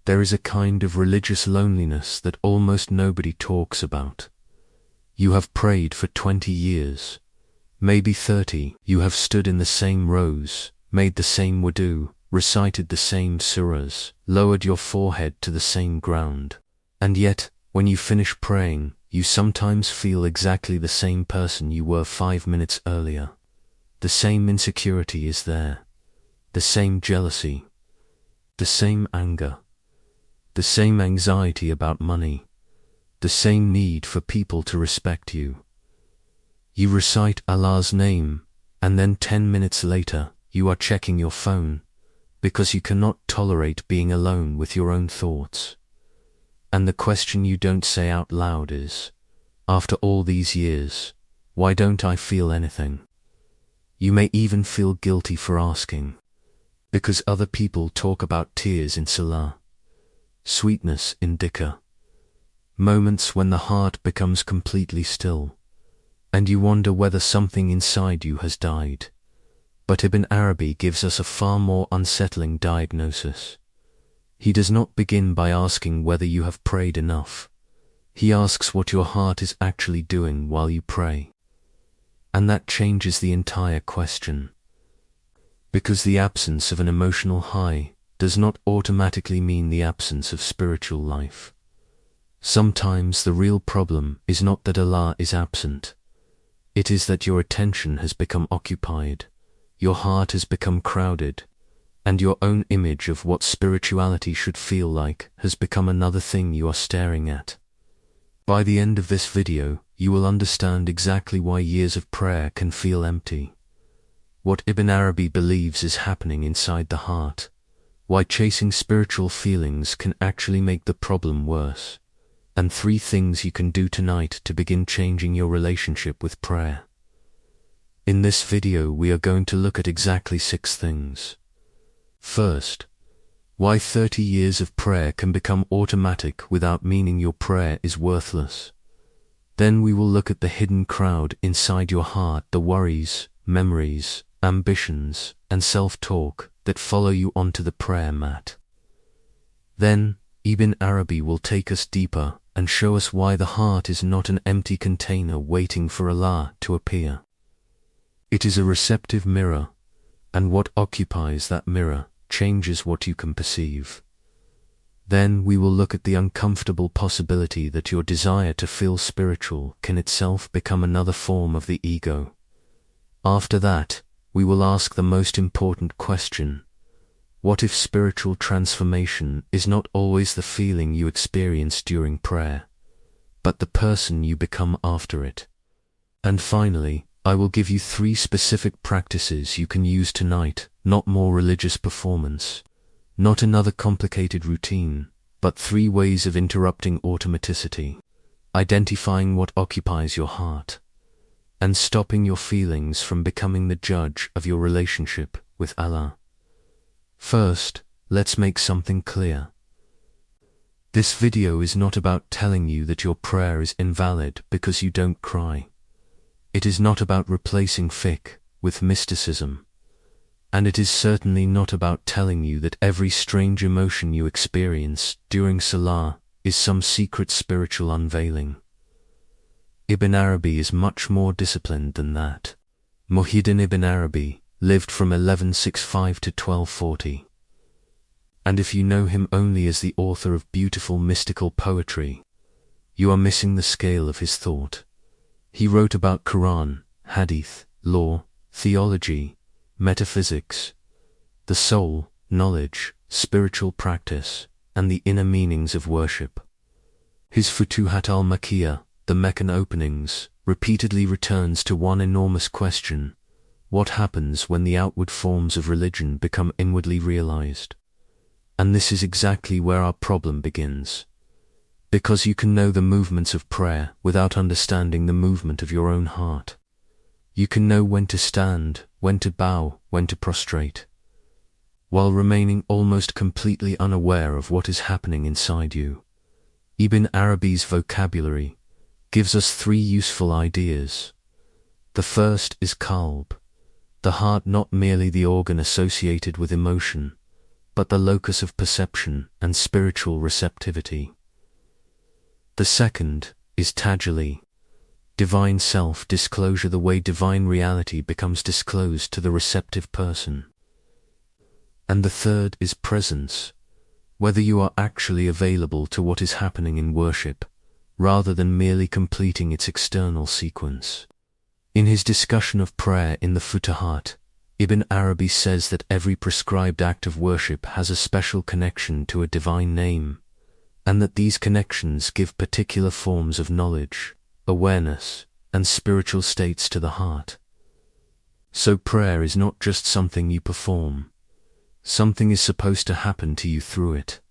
there is a kind of religious loneliness that almost nobody talks about. You have prayed for 20 years, maybe 30, you have stood in the same rows, made the same wudu, recited the same surahs, lowered your forehead to the same ground. And yet, when you finish praying, you sometimes feel exactly the same person you were 5 minutes earlier. The same insecurity is there, the same jealousy, the same anger, the same anxiety about money, the same need for people to respect you. You recite Allah's name, and then 10 minutes later, you are checking your phone, because you cannot tolerate being alone with your own thoughts. And the question you don't say out loud is, after all these years, why don't I feel anything? You may even feel guilty for asking, because other people talk about tears in Salah, sweetness in Dhikr, moments when the heart becomes completely still, and you wonder whether something inside you has died. But Ibn Arabi gives us a far more unsettling diagnosis. He does not begin by asking whether you have prayed enough. He asks what your heart is actually doing while you pray. And that changes the entire question. Because the absence of an emotional high does not automatically mean the absence of spiritual life. Sometimes the real problem is not that Allah is absent. It is that your attention has become occupied, your heart has become crowded, and your own image of what spirituality should feel like has become another thing you are staring at. By the end of this video, you will understand exactly why years of prayer can feel empty, what Ibn Arabi believes is happening inside the heart, why chasing spiritual feelings can actually make the problem worse, and 3 things you can do tonight to begin changing your relationship with prayer. In this video we are going to look at exactly 6 things. First, why 30 years of prayer can become automatic without meaning your prayer is worthless. Then we will look at the hidden crowd inside your heart, the worries, memories, ambitions, and self-talk that follow you onto the prayer mat. Then, Ibn Arabi will take us deeper and show us why the heart is not an empty container waiting for Allah to appear. It is a receptive mirror, and what occupies that mirror changes what you can perceive. Then we will look at the uncomfortable possibility that your desire to feel spiritual can itself become another form of the ego. After that, we will ask the most important question: what if spiritual transformation is not always the feeling you experience during prayer, but the person you become after it? And finally, I will give you 3 specific practices you can use tonight, not more religious performance, not another complicated routine, but 3 ways of interrupting automaticity, identifying what occupies your heart, and stopping your feelings from becoming the judge of your relationship with Allah. First, let's make something clear. This video is not about telling you that your prayer is invalid because you don't cry. It is not about replacing fiqh with mysticism. And it is certainly not about telling you that every strange emotion you experience during Salah is some secret spiritual unveiling. Ibn Arabi is much more disciplined than that. Muhyiddin Ibn Arabi lived from 1165 to 1240. And if you know him only as the author of beautiful mystical poetry, you are missing the scale of his thought. He wrote about Quran, Hadith, law, theology, metaphysics, the soul, knowledge, spiritual practice, and the inner meanings of worship. His Futuhat al-Makkiyah, the Meccan openings, repeatedly returns to one enormous question: what happens when the outward forms of religion become inwardly realized? And this is exactly where our problem begins. Because you can know the movements of prayer without understanding the movement of your own heart. You can know when to stand, when to bow, when to prostrate, while remaining almost completely unaware of what is happening inside you. Ibn Arabi's vocabulary gives us 3 useful ideas. The first is qalb, the heart, not merely the organ associated with emotion, but the locus of perception and spiritual receptivity. The second is tajalli, divine self-disclosure, the way divine reality becomes disclosed to the receptive person. And the third is presence, whether you are actually available to what is happening in worship, rather than merely completing its external sequence. In his discussion of prayer in the Futuhat, Ibn Arabi says that every prescribed act of worship has a special connection to a divine name, and that these connections give particular forms of knowledge, awareness, and spiritual states to the heart. So prayer is not just something you perform. Something is supposed to happen to you through it.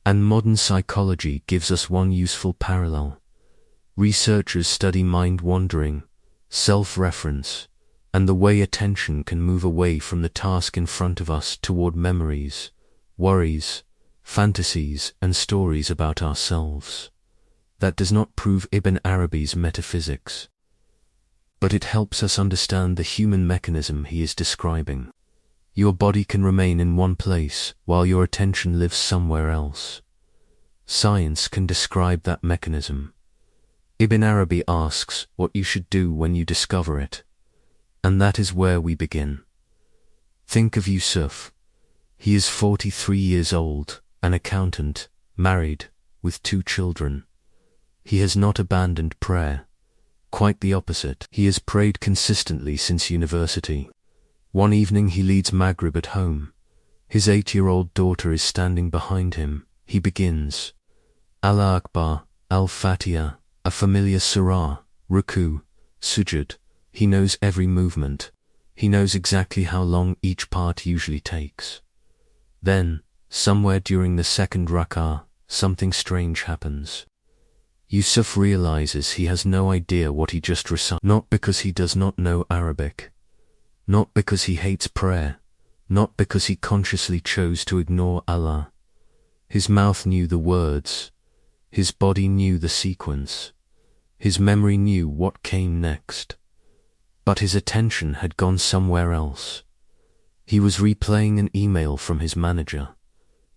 And modern psychology gives us one useful parallel. Researchers study mind wandering, self-reference, and the way attention can move away from the task in front of us toward memories, worries, fantasies, and stories about ourselves. That does not prove Ibn Arabi's metaphysics, but it helps us understand the human mechanism he is describing. Your body can remain in one place while your attention lives somewhere else. Science can describe that mechanism. Ibn Arabi asks what you should do when you discover it. And that is where we begin. Think of Yusuf. He is 43 years old, an accountant, married, with 2 children. He has not abandoned prayer. Quite the opposite. He has prayed consistently since university. One evening he leads Maghrib at home. His 8-year-old daughter is standing behind him. He begins, Allah Akbar, Al-Fatiha, a familiar surah, Ruku, Sujud. He knows every movement. He knows exactly how long each part usually takes. Then, somewhere during the second rak'ah, something strange happens. Yusuf realizes he has no idea what he just recited, not because he does not know Arabic, not because he hates prayer, not because he consciously chose to ignore Allah. His mouth knew the words, his body knew the sequence, his memory knew what came next. But his attention had gone somewhere else. He was replaying an email from his manager.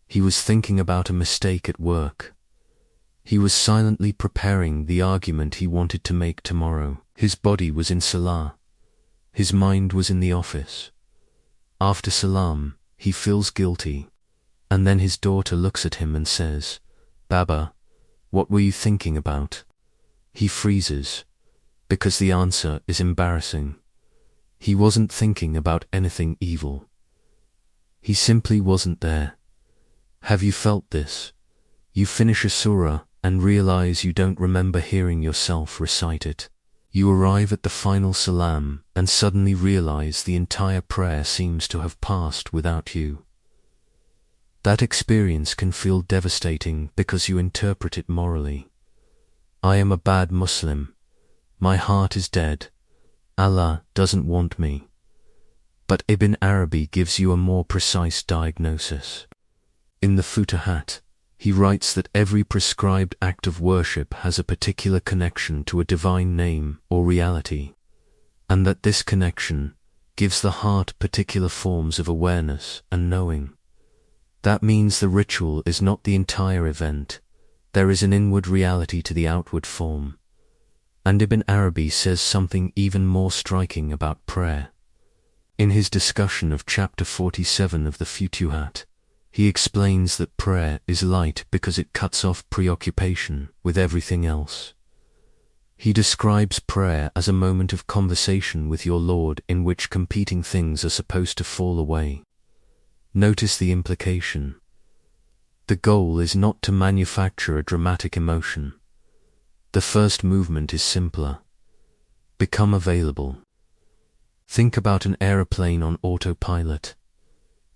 He was thinking about a mistake at work. He was silently preparing the argument he wanted to make tomorrow. His body was in Salah. His mind was in the office. After Salam, he feels guilty. And then his daughter looks at him and says, Baba, what were you thinking about? He freezes, because the answer is embarrassing. He wasn't thinking about anything evil. He simply wasn't there. Have you felt this? You finish a surah and realize you don't remember hearing yourself recite it. You arrive at the final salam and suddenly realize the entire prayer seems to have passed without you. That experience can feel devastating because you interpret it morally. I am a bad Muslim. My heart is dead. Allah doesn't want me. But Ibn Arabi gives you a more precise diagnosis. In the Futuhat, he writes that every prescribed act of worship has a particular connection to a divine name or reality, and that this connection gives the heart particular forms of awareness and knowing. That means the ritual is not the entire event. There is an inward reality to the outward form. And Ibn Arabi says something even more striking about prayer. In his discussion of chapter 47 of the Futuhat, he explains that prayer is light because it cuts off preoccupation with everything else. He describes prayer as a moment of conversation with your Lord in which competing things are supposed to fall away. Notice the implication. The goal is not to manufacture a dramatic emotion. The first movement is simpler. Become available. Think about an aeroplane on autopilot.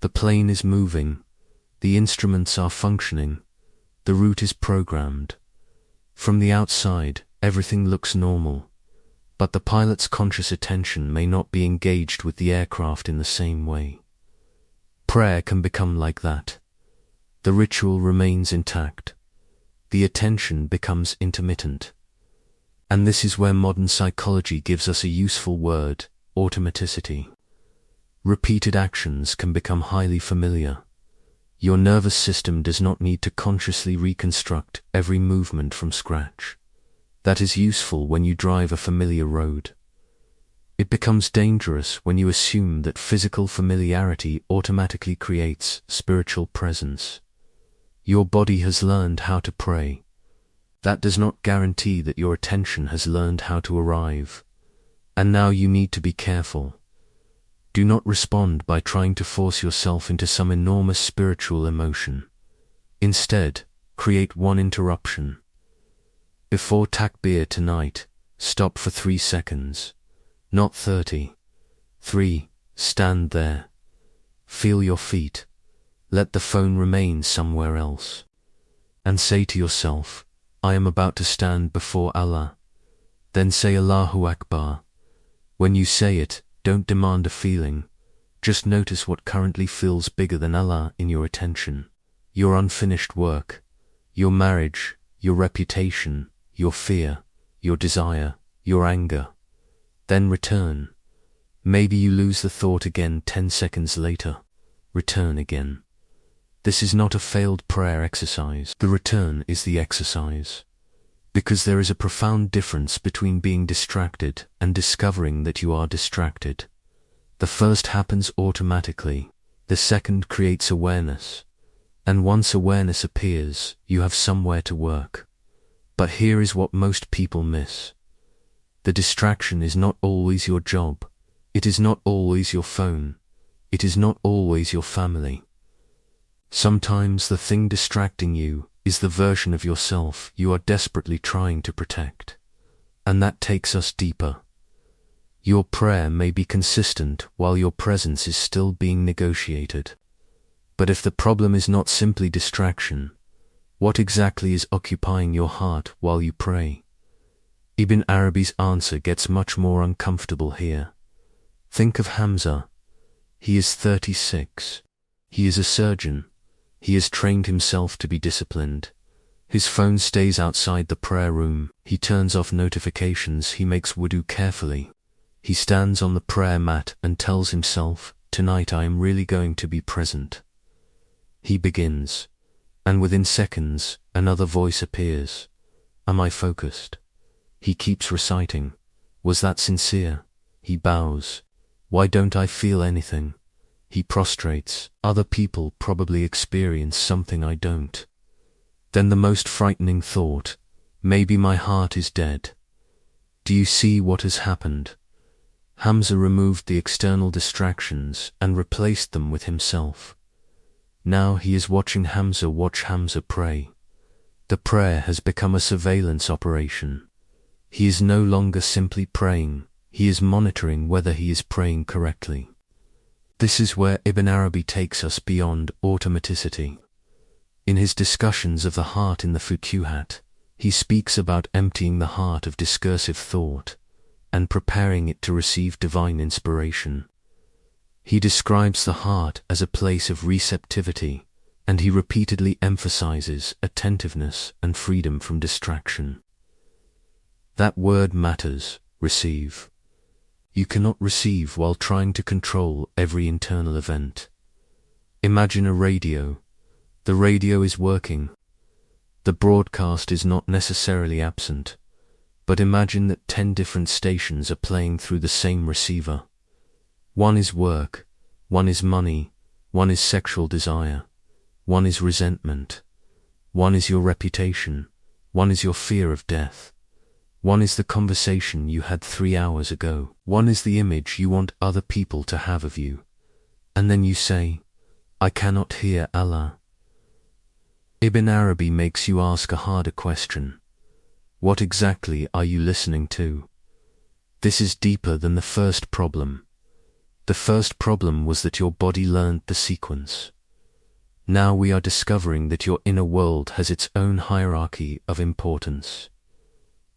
The plane is moving. The instruments are functioning. The route is programmed. From the outside, everything looks normal, but the pilot's conscious attention may not be engaged with the aircraft in the same way. Prayer can become like that. The ritual remains intact. The attention becomes intermittent. And this is where modern psychology gives us a useful word, automaticity. Repeated actions can become highly familiar. Your nervous system does not need to consciously reconstruct every movement from scratch. That is useful when you drive a familiar road. It becomes dangerous when you assume that physical familiarity automatically creates spiritual presence. Your body has learned how to pray. That does not guarantee that your attention has learned how to arrive. And now you need to be careful. Do not respond by trying to force yourself into some enormous spiritual emotion. Instead, create one interruption. Before takbir tonight, stop for 3 seconds, not 30. 3. Stand there. Feel your feet. Let the phone remain somewhere else. And say to yourself, I am about to stand before Allah. Then say Allahu Akbar. When you say it, don't demand a feeling. Just notice what currently feels bigger than Allah in your attention. Your unfinished work, your marriage, your reputation, your fear, your desire, your anger. Then return. Maybe you lose the thought again 10 seconds later. Return again. This is not a failed prayer exercise. The return is the exercise. Because there is a profound difference between being distracted and discovering that you are distracted. The first happens automatically. The second creates awareness. And once awareness appears, you have somewhere to work. But here is what most people miss. The distraction is not always your job. It is not always your phone. It is not always your family. Sometimes the thing distracting you is the version of yourself you are desperately trying to protect. And that takes us deeper. Your prayer may be consistent while your presence is still being negotiated. But if the problem is not simply distraction, what exactly is occupying your heart while you pray? Ibn Arabi's answer gets much more uncomfortable here. Think of Hamza. He is 36. He is a surgeon. He has trained himself to be disciplined. His phone stays outside the prayer room. He turns off notifications. He makes wudu carefully. He stands on the prayer mat and tells himself, tonight I am really going to be present. He begins. And within seconds, another voice appears. Am I focused? He keeps reciting. Was that sincere? He bows. Why don't I feel anything? He prostrates. Other people probably experience something I don't. Then the most frightening thought, maybe my heart is dead. Do you see what has happened? Hamza removed the external distractions and replaced them with himself. Now he is watching Hamza watch Hamza pray. The prayer has become a surveillance operation. He is no longer simply praying, he is monitoring whether he is praying correctly. This is where Ibn Arabi takes us beyond automaticity. In his discussions of the heart in the Futuhat, he speaks about emptying the heart of discursive thought and preparing it to receive divine inspiration. He describes the heart as a place of receptivity, and he repeatedly emphasizes attentiveness and freedom from distraction. That word matters, receive. You cannot receive while trying to control every internal event. Imagine a radio. The radio is working. The broadcast is not necessarily absent, but imagine that 10 different stations are playing through the same receiver. One is work, one is money, one is sexual desire, one is resentment, one is your reputation, one is your fear of death. One is the conversation you had 3 hours ago. One is the image you want other people to have of you. And then you say, I cannot hear Allah. Ibn Arabi makes you ask a harder question. What exactly are you listening to? This is deeper than the first problem. The first problem was that your body learned the sequence. Now we are discovering that your inner world has its own hierarchy of importance.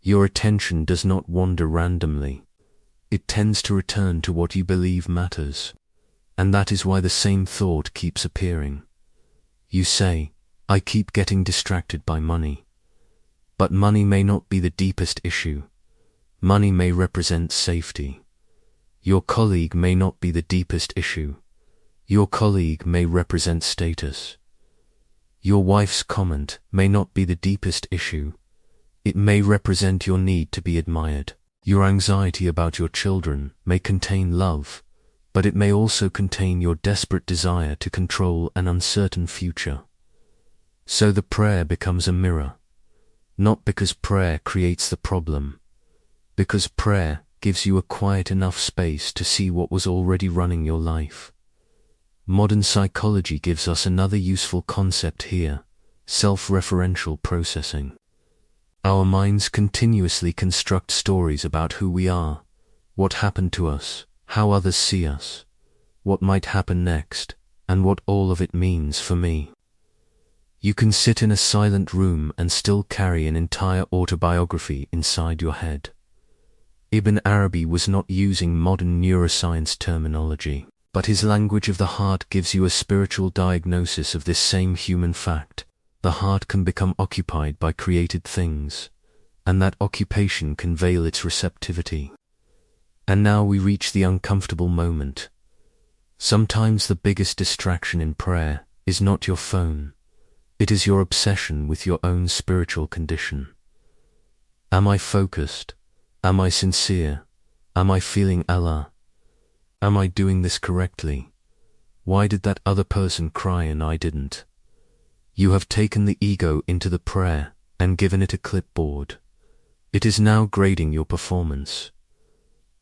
Your attention does not wander randomly. It tends to return to what you believe matters. And that is why the same thought keeps appearing. You say, I keep getting distracted by money. But money may not be the deepest issue. Money may represent safety. Your colleague may not be the deepest issue. Your colleague may represent status. Your wife's comment may not be the deepest issue. It may represent your need to be admired. Your anxiety about your children may contain love, but it may also contain your desperate desire to control an uncertain future. So the prayer becomes a mirror, not because prayer creates the problem, because prayer gives you a quiet enough space to see what was already running your life. Modern psychology gives us another useful concept here: self-referential processing. Our minds continuously construct stories about who we are, what happened to us, how others see us, what might happen next, and what all of it means for me. You can sit in a silent room and still carry an entire autobiography inside your head. Ibn Arabi was not using modern neuroscience terminology, but his language of the heart gives you a spiritual diagnosis of this same human fact. The heart can become occupied by created things, and that occupation can veil its receptivity. And now we reach the uncomfortable moment. Sometimes the biggest distraction in prayer is not your phone. It is your obsession with your own spiritual condition. Am I focused? Am I sincere? Am I feeling Allah? Am I doing this correctly? Why did that other person cry and I didn't? You have taken the ego into the prayer and given it a clipboard. It is now grading your performance.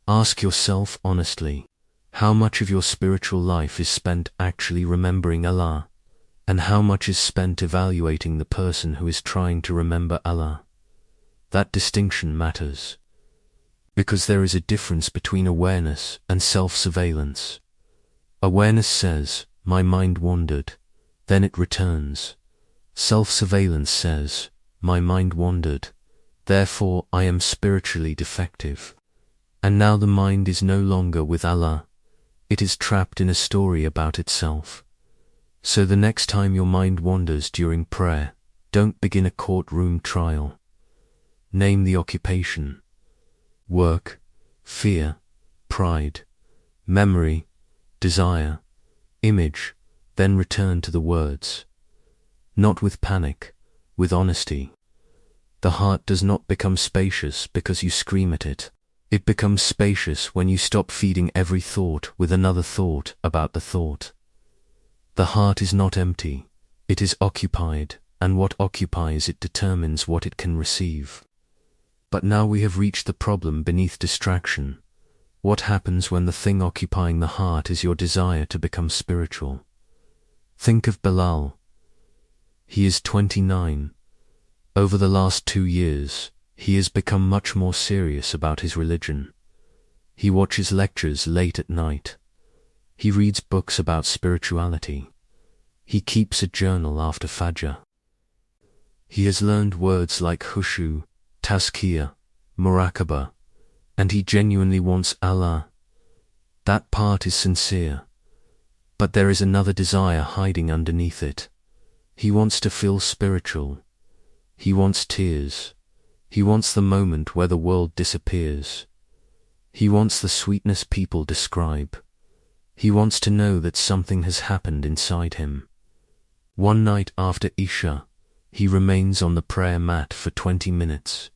Ask yourself honestly, how much of your spiritual life is spent actually remembering Allah, and how much is spent evaluating the person who is trying to remember Allah? That distinction matters, because there is a difference between awareness and self-surveillance. Awareness says, my mind wandered, then it returns. Self-surveillance says, my mind wandered, therefore I am spiritually defective. And now the mind is no longer with Allah. It is trapped in a story about itself. So the next time your mind wanders during prayer, don't begin a courtroom trial. Name the occupation: work, fear, pride, memory, desire, image, then return to the words. Not with panic, with honesty. The heart does not become spacious because you scream at it. It becomes spacious when you stop feeding every thought with another thought about the thought. The heart is not empty, it is occupied, and what occupies it determines what it can receive. But now we have reached the problem beneath distraction. What happens when the thing occupying the heart is your desire to become spiritual? Think of Bilal. He is 29. Over the last 2 years, he has become much more serious about his religion. He watches lectures late at night. He reads books about spirituality. He keeps a journal after Fajr. He has learned words like khushu, Tazkiyah, muraqabah, and he genuinely wants Allah. That part is sincere. But there is another desire hiding underneath it. He wants to feel spiritual. He wants tears. He wants the moment where the world disappears. He wants the sweetness people describe. He wants to know that something has happened inside him. One night after Isha, he remains on the prayer mat for 20 minutes.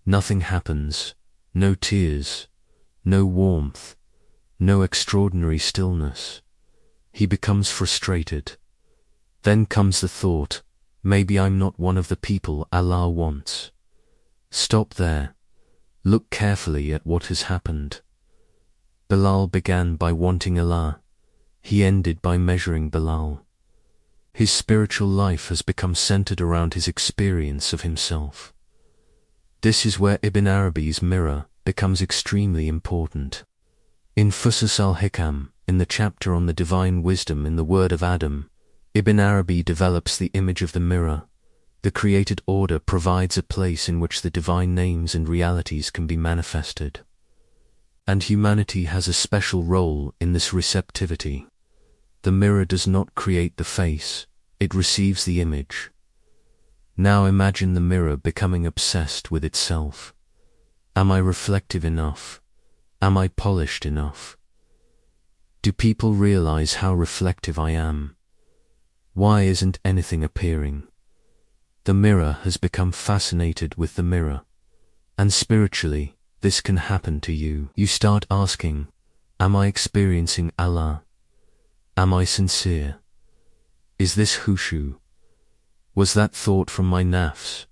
Nothing happens, no tears, no warmth, no extraordinary stillness. He becomes frustrated. Then comes the thought, maybe I'm not one of the people Allah wants. Stop there. Look carefully at what has happened. Bilal began by wanting Allah. He ended by measuring Bilal. His spiritual life has become centered around his experience of himself. This is where Ibn Arabi's mirror becomes extremely important. In Fusus al-Hikam, in the chapter on the divine wisdom in the word of Adam, Ibn Arabi develops the image of the mirror. The created order provides a place in which the divine names and realities can be manifested. And humanity has a special role in this receptivity. The mirror does not create the face, it receives the image. Now imagine the mirror becoming obsessed with itself. Am I reflective enough? Am I polished enough? Do people realize how reflective I am? Why isn't anything appearing? The mirror has become fascinated with the mirror. And spiritually, this can happen to you. You start asking, am I experiencing Allah? Am I sincere? Is this khushu? Was that thought from my nafs?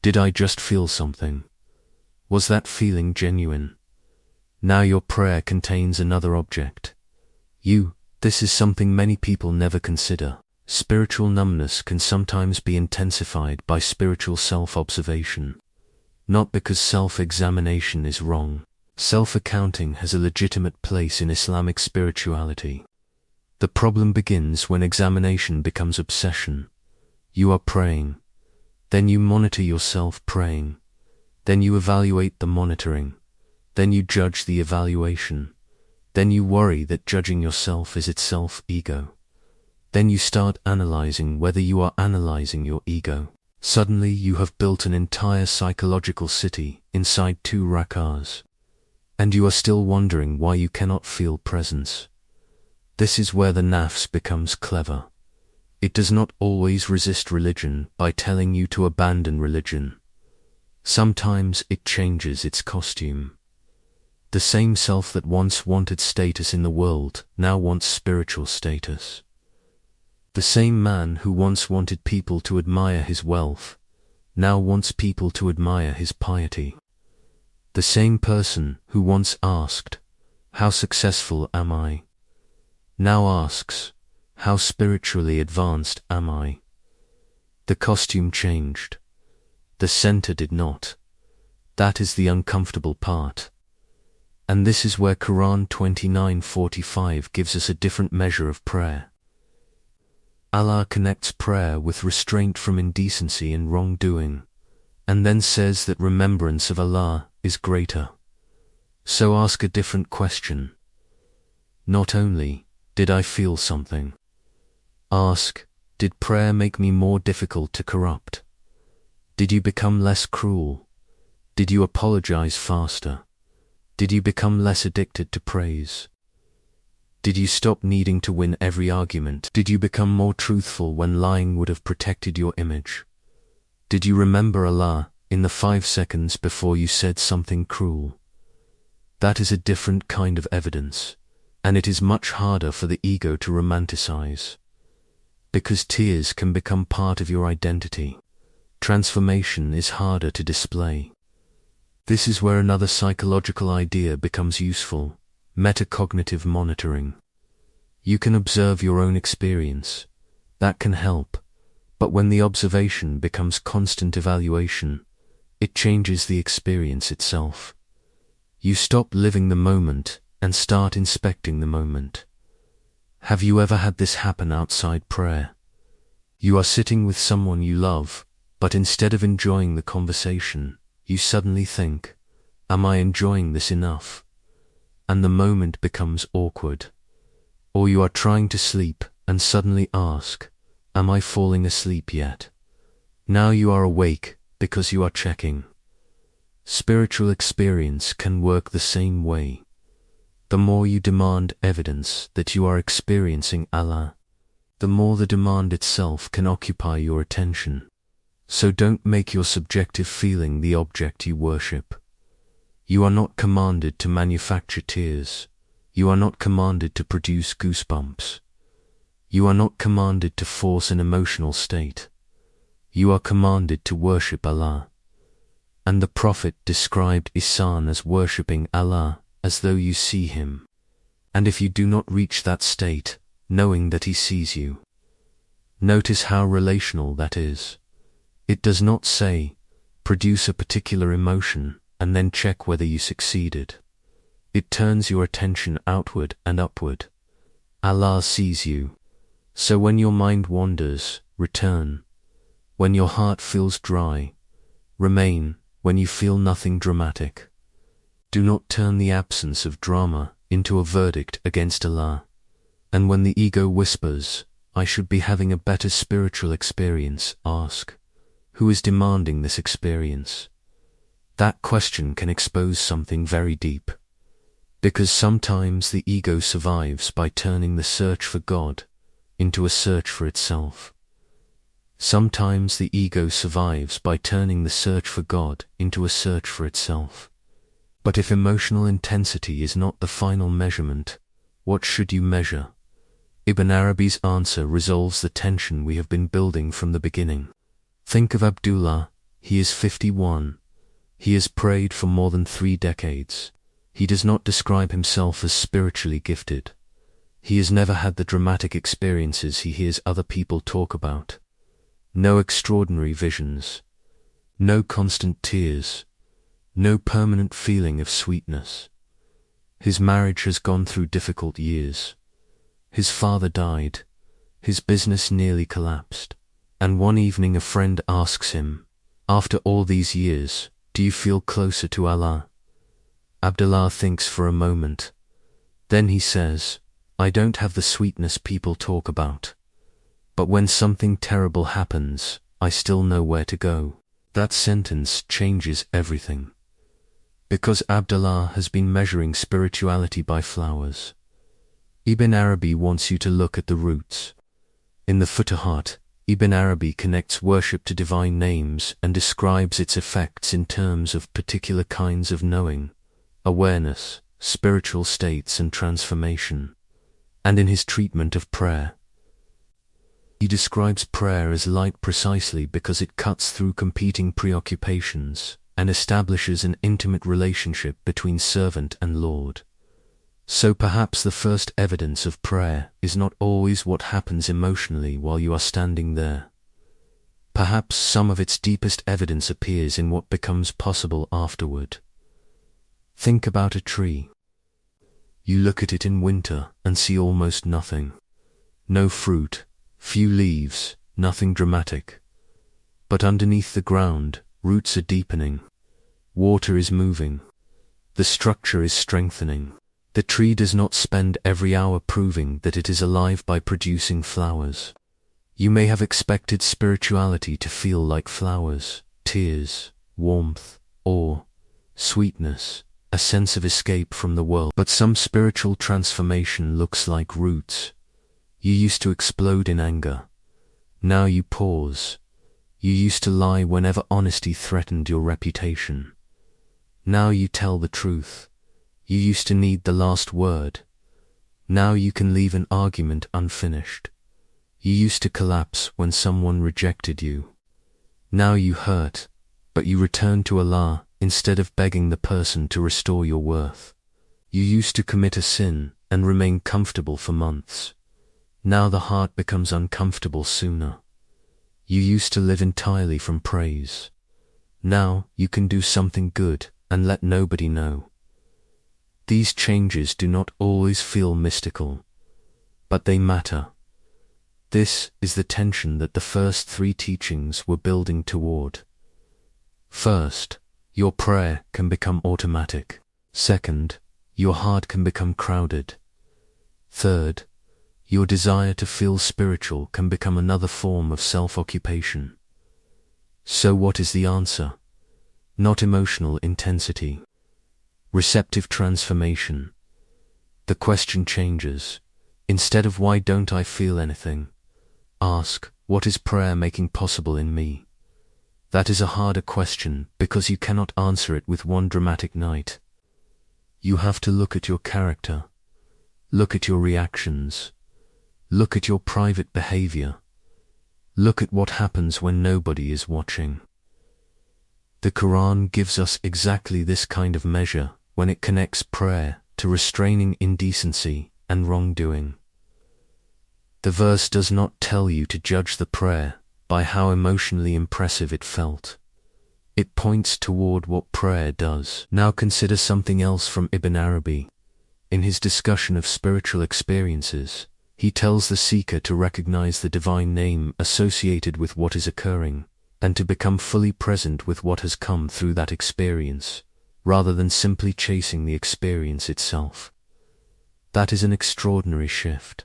Did I just feel something? Was that feeling genuine? Now your prayer contains another object. This is something many people never consider. Spiritual numbness can sometimes be intensified by spiritual self-observation. Not because self-examination is wrong. Self-accounting has a legitimate place in Islamic spirituality. The problem begins when examination becomes obsession. You are praying. Then you monitor yourself praying. Then you evaluate the monitoring. Then you judge the evaluation. Then you worry that judging yourself is itself ego. Then you start analyzing whether you are analyzing your ego. Suddenly you have built an entire psychological city inside 2 rak'ahs. And you are still wondering why you cannot feel presence. This is where the nafs becomes clever. It does not always resist religion by telling you to abandon religion. Sometimes it changes its costume. The same self that once wanted status in the world now wants spiritual status. The same man who once wanted people to admire his wealth now wants people to admire his piety. The same person who once asked, "How successful am I?" now asks, "How spiritually advanced am I?" The costume changed. The center did not. That is the uncomfortable part. And this is where Quran 29:45 gives us a different measure of prayer. Allah connects prayer with restraint from indecency and wrongdoing, and then says that remembrance of Allah is greater. So ask a different question. Not only, did I feel something? Ask, did prayer make me more difficult to corrupt? Did you become less cruel? Did you apologize faster? Did you become less addicted to praise? Did you stop needing to win every argument? Did you become more truthful when lying would have protected your image? Did you remember Allah in the 5 seconds before you said something cruel? That is a different kind of evidence, and it is much harder for the ego to romanticize. Because tears can become part of your identity, transformation is harder to display. This is where another psychological idea becomes useful: metacognitive monitoring. You can observe your own experience. That can help. But when the observation becomes constant evaluation, it changes the experience itself. You stop living the moment and start inspecting the moment. Have you ever had this happen outside prayer? You are sitting with someone you love, but instead of enjoying the conversation, you suddenly think, "Am I enjoying this enough?" And the moment becomes awkward. Or you are trying to sleep and suddenly ask, "Am I falling asleep yet?" Now you are awake because you are checking. Spiritual experience can work the same way. The more you demand evidence that you are experiencing Allah, the more the demand itself can occupy your attention. So don't make your subjective feeling the object you worship. You are not commanded to manufacture tears. You are not commanded to produce goosebumps. You are not commanded to force an emotional state. You are commanded to worship Allah. And the Prophet described ihsan as worshipping Allah as though you see Him. And if you do not reach that state, knowing that He sees you. Notice how relational that is. It does not say, produce a particular emotion and then check whether you succeeded. It turns your attention outward and upward. Allah sees you. So when your mind wanders, return. When your heart feels dry, remain. When you feel nothing dramatic, do not turn the absence of drama into a verdict against Allah. And when the ego whispers, "I should be having a better spiritual experience," ask, who is demanding this experience? That question can expose something very deep. Because sometimes the ego survives by turning the search for God into a search for itself. Sometimes the ego survives by turning the search for God into a search for itself. But if emotional intensity is not the final measurement, what should you measure? Ibn Arabi's answer resolves the tension we have been building from the beginning. Think of Abdullah. He is 51. He has prayed for more than 3 decades. He does not describe himself as spiritually gifted. He has never had the dramatic experiences he hears other people talk about. No extraordinary visions. No constant tears. No permanent feeling of sweetness. His marriage has gone through difficult years. His father died. His business nearly collapsed. And one evening a friend asks him, "After all these years, do you feel closer to Allah?" Abdullah thinks for a moment. Then he says, "I don't have the sweetness people talk about. But when something terrible happens, I still know where to go." That sentence changes everything. Because Abdullah has been measuring spirituality by flowers. Ibn Arabi wants you to look at the roots. In the Futuhat, Ibn Arabi connects worship to divine names and describes its effects in terms of particular kinds of knowing, awareness, spiritual states and transformation. And in his treatment of prayer, he describes prayer as light precisely because it cuts through competing preoccupations and establishes an intimate relationship between servant and Lord. So perhaps the first evidence of prayer is not always what happens emotionally while you are standing there. Perhaps some of its deepest evidence appears in what becomes possible afterward. Think about a tree. You look at it in winter and see almost nothing. No fruit, few leaves, nothing dramatic. But underneath the ground, roots are deepening. Water is moving. The structure is strengthening. The tree does not spend every hour proving that it is alive by producing flowers. You may have expected spirituality to feel like flowers, tears, warmth, awe, sweetness, a sense of escape from the world. But some spiritual transformation looks like roots. You used to explode in anger. Now you pause. You used to lie whenever honesty threatened your reputation. Now you tell the truth. You used to need the last word. Now you can leave an argument unfinished. You used to collapse when someone rejected you. Now you hurt, but you return to Allah instead of begging the person to restore your worth. You used to commit a sin and remain comfortable for months. Now the heart becomes uncomfortable sooner. You used to live entirely from praise. Now you can do something good and let nobody know. These changes do not always feel mystical, but they matter. This is the tension that the first 3 teachings were building toward. First, your prayer can become automatic. Second, your heart can become crowded. Third, your desire to feel spiritual can become another form of self-occupation. So what is the answer? Not emotional intensity. Receptive transformation. The question changes. Instead of "Why don't I feel anything?" ask, "What is prayer making possible in me?" That is a harder question because you cannot answer it with one dramatic night. You have to look at your character. Look at your reactions. Look at your private behavior. Look at what happens when nobody is watching. The Quran gives us exactly this kind of measure when it connects prayer to restraining indecency and wrongdoing. The verse does not tell you to judge the prayer by how emotionally impressive it felt. It points toward what prayer does. Now consider something else from Ibn Arabi. In his discussion of spiritual experiences, he tells the seeker to recognize the divine name associated with what is occurring, and to become fully present with what has come through that experience, rather than simply chasing the experience itself. That is an extraordinary shift.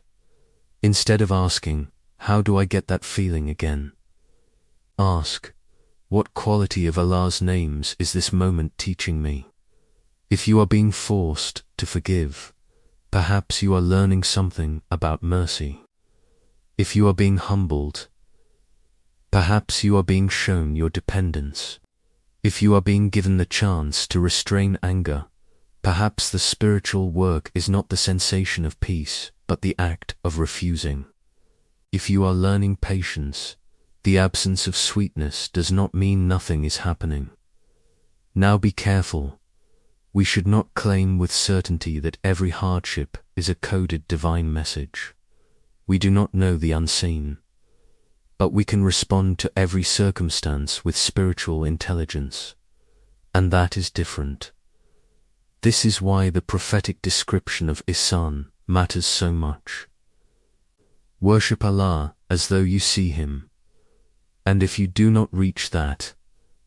Instead of asking, "How do I get that feeling again?" ask, "What quality of Allah's names is this moment teaching me?" If you are being forced to forgive, perhaps you are learning something about mercy. If you are being humbled, perhaps you are being shown your dependence. If you are being given the chance to restrain anger, perhaps the spiritual work is not the sensation of peace, but the act of refusing. If you are learning patience, the absence of sweetness does not mean nothing is happening. Now be careful. We should not claim with certainty that every hardship is a coded divine message. We do not know the unseen, but we can respond to every circumstance with spiritual intelligence, and that is different. This is why the prophetic description of ihsan matters so much. Worship Allah as though you see Him, and if you do not reach that,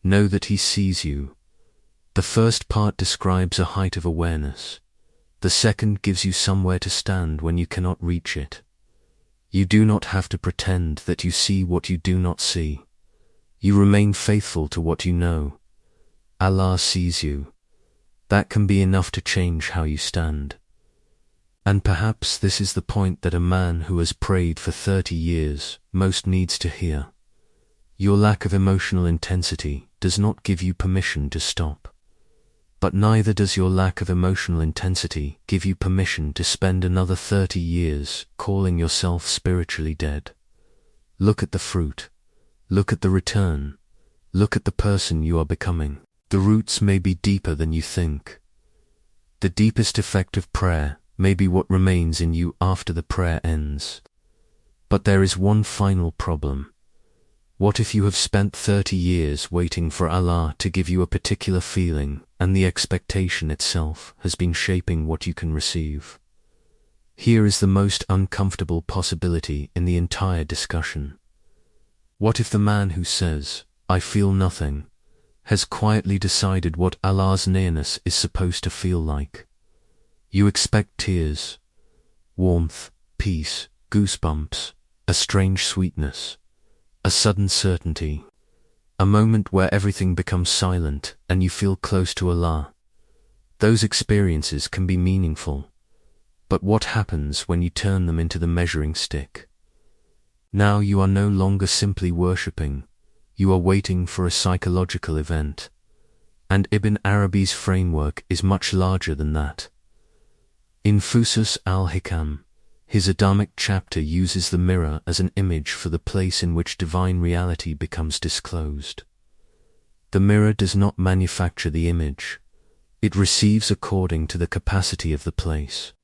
know that He sees you. The first part describes a height of awareness. The second gives you somewhere to stand when you cannot reach it. You do not have to pretend that you see what you do not see. You remain faithful to what you know. Allah sees you. That can be enough to change how you stand. And perhaps this is the point that a man who has prayed for 30 years most needs to hear. Your lack of emotional intensity does not give you permission to stop. But neither does your lack of emotional intensity give you permission to spend another 30 years calling yourself spiritually dead. Look at the fruit. Look at the return. Look at the person you are becoming. The roots may be deeper than you think. The deepest effect of prayer may be what remains in you after the prayer ends. But there is one final problem. What if you have spent 30 years waiting for Allah to give you a particular feeling, and the expectation itself has been shaping what you can receive? Here is the most uncomfortable possibility in the entire discussion. What if the man who says, "I feel nothing," has quietly decided what Allah's nearness is supposed to feel like? You expect tears, warmth, peace, goosebumps, a strange sweetness, a sudden certainty, a moment where everything becomes silent and you feel close to Allah. Those experiences can be meaningful, but what happens when you turn them into the measuring stick? Now you are no longer simply worshipping, you are waiting for a psychological event. And Ibn Arabi's framework is much larger than that. In Fusus al-Hikam, his Adamic chapter uses the mirror as an image for the place in which divine reality becomes disclosed. The mirror does not manufacture the image. It receives according to the capacity of the place.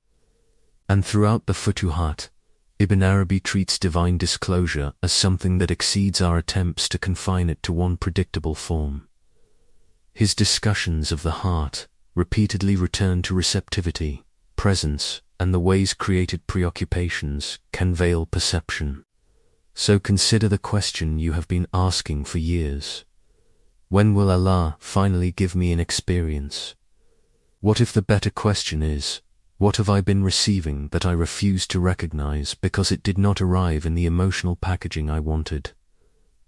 And throughout the Futuhat, Ibn Arabi treats divine disclosure as something that exceeds our attempts to confine it to one predictable form. His discussions of the heart repeatedly return to receptivity, presence, and the ways created preoccupations can veil perception. So consider the question you have been asking for years. When will Allah finally give me an experience? What if the better question is, what have I been receiving that I refuse to recognize because it did not arrive in the emotional packaging I wanted?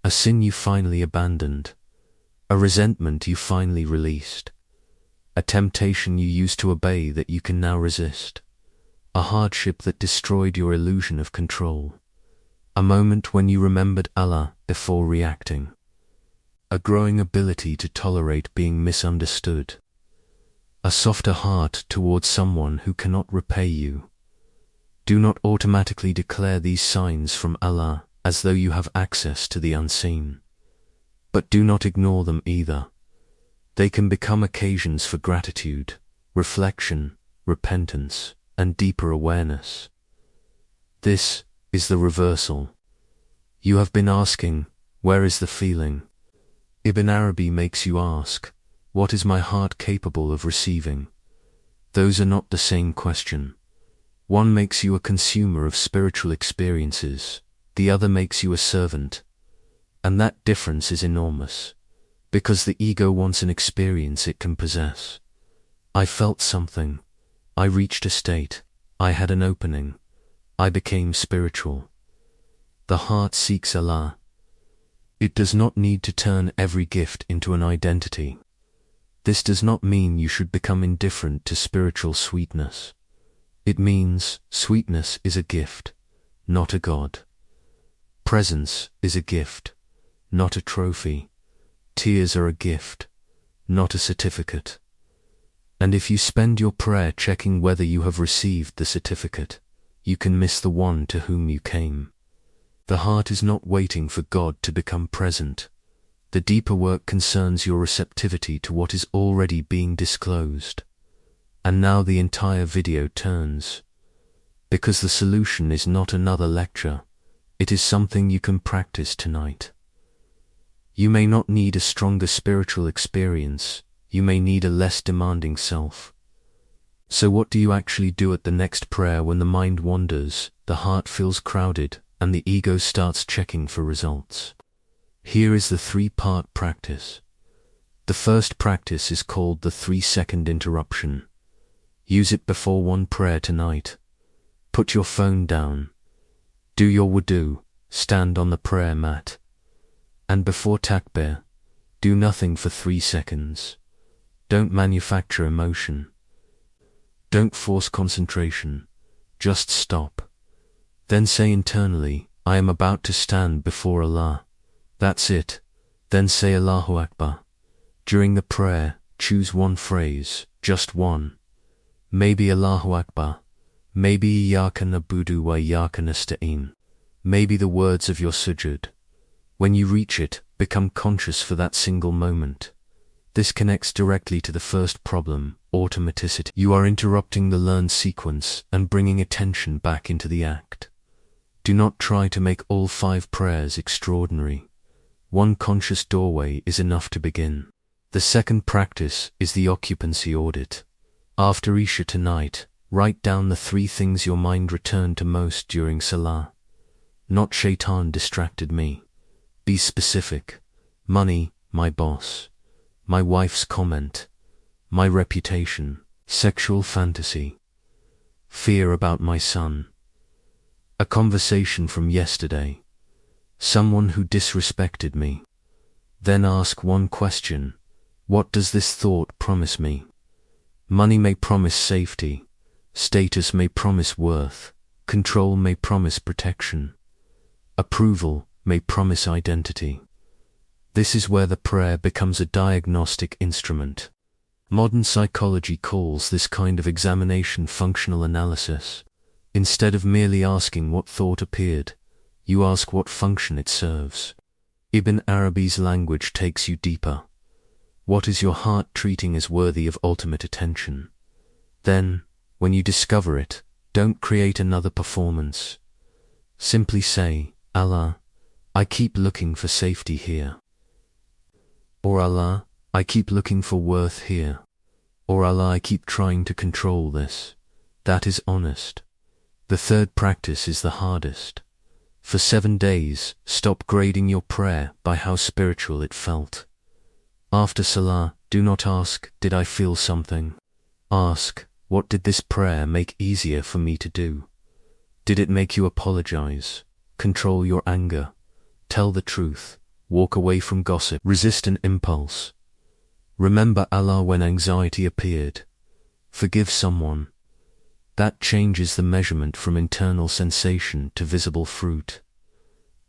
A sin you finally abandoned, a resentment you finally released, a temptation you used to obey that you can now resist, a hardship that destroyed your illusion of control, a moment when you remembered Allah before reacting, a growing ability to tolerate being misunderstood, a softer heart towards someone who cannot repay you. Do not automatically declare these signs from Allah as though you have access to the unseen. But do not ignore them either. They can become occasions for gratitude, reflection, repentance, and deeper awareness. This is the reversal. You have been asking, where is the feeling? Ibn Arabi makes you ask, what is my heart capable of receiving? Those are not the same question. One makes you a consumer of spiritual experiences, the other makes you a servant. And that difference is enormous, because the ego wants an experience it can possess. I felt something. I reached a state. I had an opening. I became spiritual. The heart seeks Allah. It does not need to turn every gift into an identity. This does not mean you should become indifferent to spiritual sweetness. It means sweetness is a gift, not a God. Presence is a gift, not a trophy. Tears are a gift, not a certificate. And if you spend your prayer checking whether you have received the certificate, you can miss the one to whom you came. The heart is not waiting for God to become present. The deeper work concerns your receptivity to what is already being disclosed. And now the entire video turns. Because the solution is not another lecture, it is something you can practice tonight. You may not need a stronger spiritual experience, you may need a less demanding self. So what do you actually do at the next prayer when the mind wanders, the heart feels crowded, and the ego starts checking for results? Here is the three-part practice. The first practice is called the 3-second interruption. Use it before one prayer tonight. Put your phone down. Do your wudu, stand on the prayer mat. And before takbir, do nothing for 3 seconds. Don't manufacture emotion. Don't force concentration. Just stop. Then say internally, I am about to stand before Allah. That's it. Then say Allahu Akbar. During the prayer, choose one phrase, just one. Maybe Allahu Akbar. Maybe Iyyaka na'budu wa iyyaka nasta'in. Maybe the words of your sujud. When you reach it, become conscious for that single moment. This connects directly to the first problem, automaticity. You are interrupting the learned sequence and bringing attention back into the act. Do not try to make all 5 prayers extraordinary. One conscious doorway is enough to begin. The second practice is the occupancy audit. After Isha tonight, write down the 3 things your mind returned to most during Salah. Not shaitan distracted me. Be specific. Money, my boss. My wife's comment. My reputation. Sexual fantasy. Fear about my son. A conversation from yesterday. Someone who disrespected me. Then ask one question. What does this thought promise me? Money may promise safety. Status may promise worth. Control may promise protection. Approval may promise identity. This is where the prayer becomes a diagnostic instrument. Modern psychology calls this kind of examination functional analysis. Instead of merely asking what thought appeared, you ask what function it serves. Ibn Arabi's language takes you deeper. What is your heart treating as worthy of ultimate attention? Then, when you discover it, don't create another performance. Simply say, Allah, I keep looking for safety here. Or Allah, I keep looking for worth here. Or Allah, I keep trying to control this. That is honest. The third practice is the hardest. For 7 days, stop grading your prayer by how spiritual it felt. After Salah, do not ask, did I feel something? Ask, what did this prayer make easier for me to do? Did it make you apologize? Control your anger. Tell the truth. Walk away from gossip. Resist an impulse. Remember Allah when anxiety appeared. Forgive someone. That changes the measurement from internal sensation to visible fruit.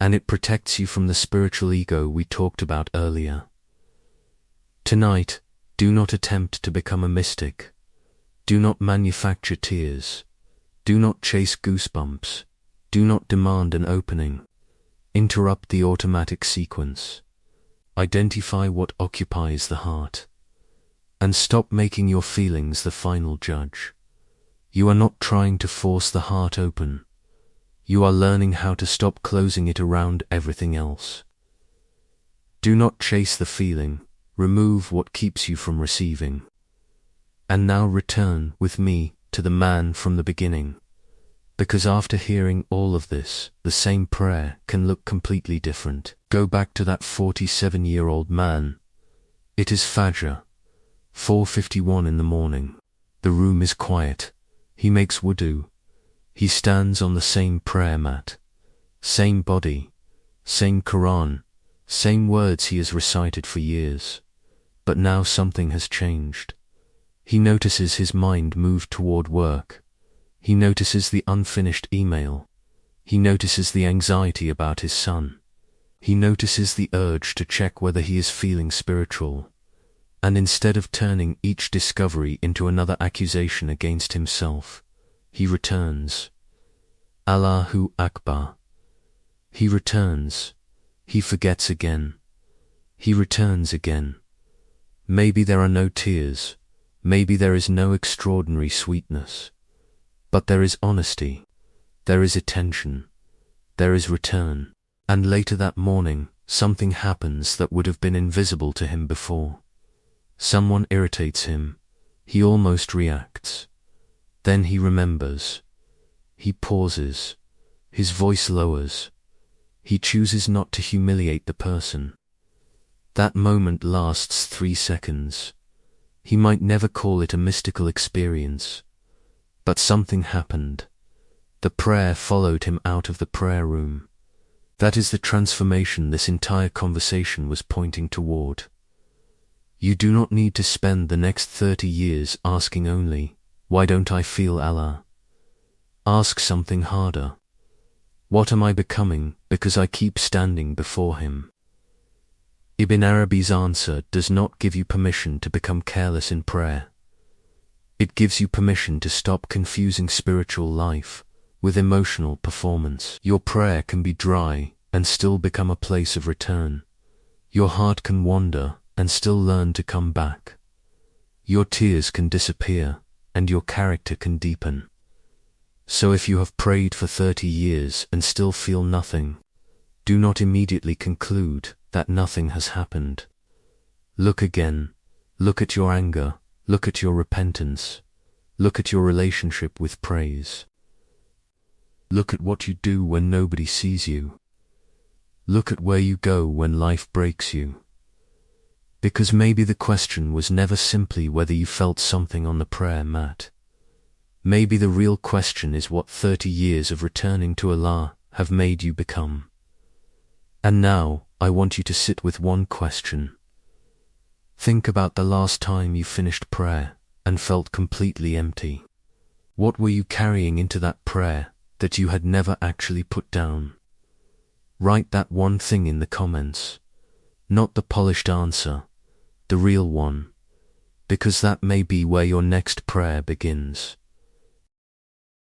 And it protects you from the spiritual ego we talked about earlier. Tonight, do not attempt to become a mystic. Do not manufacture tears. Do not chase goosebumps. Do not demand an opening. Interrupt the automatic sequence. Identify what occupies the heart. And stop making your feelings the final judge. You are not trying to force the heart open. You are learning how to stop closing it around everything else. Do not chase the feeling. Remove what keeps you from receiving. And now return with me to the man from the beginning. Because after hearing all of this, the same prayer can look completely different. Go back to that 47-year-old man. It is Fajr, 4:51 in the morning. The room is quiet. He makes wudu. He stands on the same prayer mat. Same body. Same Quran. Same words he has recited for years. But now something has changed. He notices his mind move toward work. He notices the unfinished email. He notices the anxiety about his son. He notices the urge to check whether he is feeling spiritual. And instead of turning each discovery into another accusation against himself, he returns. Allahu Akbar. He returns. He forgets again. He returns again. Maybe there are no tears. Maybe there is no extraordinary sweetness. But there is honesty. There is attention. There is return. And later that morning, something happens that would have been invisible to him before. Someone irritates him. He almost reacts. Then he remembers. He pauses. His voice lowers. He chooses not to humiliate the person. That moment lasts 3 seconds. He might never call it a mystical experience. But something happened. The prayer followed him out of the prayer room. That is the transformation this entire conversation was pointing toward. You do not need to spend the next 30 years asking only, why don't I feel Allah? Ask something harder. What am I becoming because I keep standing before Him? Ibn Arabi's answer does not give you permission to become careless in prayer. It gives you permission to stop confusing spiritual life with emotional performance. Your prayer can be dry and still become a place of return. Your heart can wander and still learn to come back. Your tears can disappear and your character can deepen. So if you have prayed for 30 years and still feel nothing, do not immediately conclude that nothing has happened. Look again. Look at your anger. Look at your repentance. Look at your relationship with praise. Look at what you do when nobody sees you. Look at where you go when life breaks you. Because maybe the question was never simply whether you felt something on the prayer mat. Maybe the real question is what 30 years of returning to Allah have made you become. And now, I want you to sit with one question. Think about the last time you finished prayer and felt completely empty. What were you carrying into that prayer that you had never actually put down? Write that one thing in the comments. Not the polished answer, the real one. Because that may be where your next prayer begins.